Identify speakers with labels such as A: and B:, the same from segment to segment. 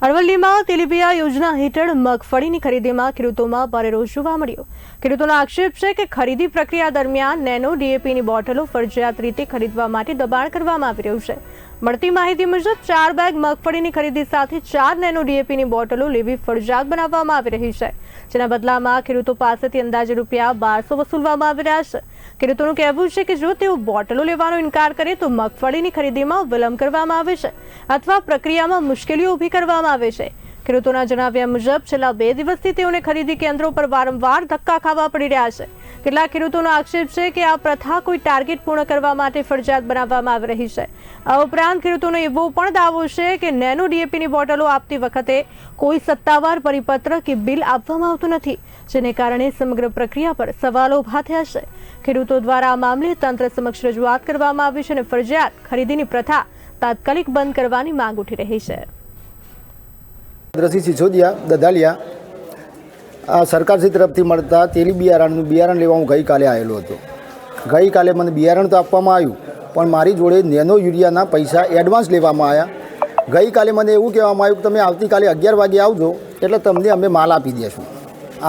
A: અરવલ્લીમાં તેલીબિયા યોજના હેઠળ મગફળીની ખરીદીમાં ખેડૂતોમાં ભારે રોષ જોવા મળ્યો। ખેડૂતોનો આક્ષેપ છે કે ખરીદી પ્રક્રિયા દરમિયાન નેનો ડીએપીની બોટલો ફરજિયાત રીતે ખરીદવા માટે દબાણ કરવામાં આવી રહ્યું છે। મળતી માહિતી મુજબ 4 બેગ મગફળીની ખરીદી સાથે 4 નેનો ડીએપીની બોટલો લેવી ફરજિયાત બનાવવામાં આવી રહી છે, જેના બદલામાં ખેડૂતો પાસેથી અંદાજે રૂપિયા 1200 વસૂલવામાં આવી રહ્યા છે। ખેડૂતોનું કહેવું છે કે જો તેઓ બોટલો લેવાનો ઇનકાર કરે તો મગફળીની ખરીદીમાં વિલંબ કરવામાં આવે છે અથવા પ્રક્રિયામાં મુશ્કેલીઓ ઊભી કરવામાં આવે છે। ખેડૂતોના જણાવ્યા મુજબ છેલ્લા 2 દિવસથી તેઓને ખરીદી કેન્દ્રો પર વારંવાર ધક્કા ખાવા પડી રહ્યા છે। કેટલાક ખેડૂતોનો આક્ષેપ છે કે આ પ્રથા કોઈ ટાર્ગેટ પૂર્ણ કરવા માટે ફરજિયાત બનાવવામાં આવી રહી છે। આ ઉપરાંત ખેડૂતોનો એવો પણ દાવો છે કે નેનો ડીએપીની બોટલો આપતી વખતે કોઈ સત્તાવાર પરિપત્ર કે બિલ આપવામાં આવતું નથી, જેને કારણે સમગ્ર પ્રક્રિયા પર સવાલો ઊભા થયા છે। ખેડૂતો દ્વારા આ મામલે તંત્ર સમક્ષ રજૂઆત કરવામાં આવી છે અને ફરજિયાત ખરીદીની પ્રથા તાત્કાલિક બંધ કરવાની માંગ ઉઠી રહી છે।
B: સિસોદિયા દધાલિયા આ સરકારશ્રી તરફથી મળતા તેલી બિયારણનું બિયારણ લેવા હું ગઈકાલે આવેલો હતો। ગઈકાલે મને બિયારણ તો આપવામાં આવ્યું, પણ મારી જોડે નેનો યુરિયાના પૈસા એડવાન્સ લેવામાં આવ્યા। ગઈકાલે મને એવું કહેવામાં આવ્યું કે તમે આવતીકાલે 11 વાગે આવજો એટલે તમને અમે માલ આપી દઈશું।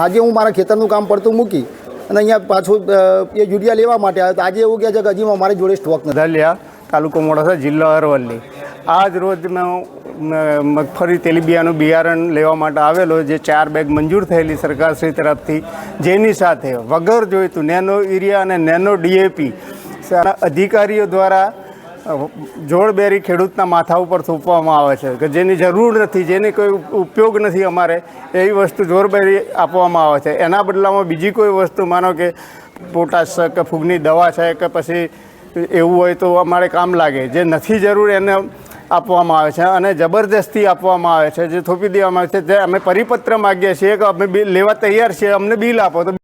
B: આજે હું મારા ખેતરનું કામ પડતું મૂકી અને અહીંયા પાછું એ યુરિયા લેવા માટે આવ્યો, તો આજે એવું કહે છે કે હજી મારી જોડે સ્ટોક નથી।
C: દધાલિયા તાલુકો મોડાસા જિલ્લો અરવલ્લી। આજ રોજ મેં મગફળી તેલીબિયાનું બિયારણ લેવા માટે આવેલો, જે 4 બેગ મંજૂર થયેલી સરકારશ્રી તરફથી, જેની સાથે વગર જોઈતું નેનો યુરિયા અને નેનો ડીએપી અધિકારીઓ દ્વારા જોડબેરી ખેડૂતના માથા ઉપર થોપવામાં આવે છે કે જેની જરૂર નથી, જેની કોઈ ઉપયોગ નથી અમારે, એવી વસ્તુ જોરબેરી આપવામાં આવે છે। એના બદલામાં બીજી કોઈ વસ્તુ, માનો કે પોટાશ છે કે ફૂગની દવા છે કે પછી એવું હોય તો અમારે કામ લાગે, જે નથી જરૂર એને આપવામાં આવે છે અને જબરદસ્તી આપવામાં આવે છે, જે થોપી દેવામાં આવે છે। જે અમે પરિપત્ર માગીએ છીએ કે અમે બિલ લેવા તૈયાર છીએ, અમને બિલ આપો, તો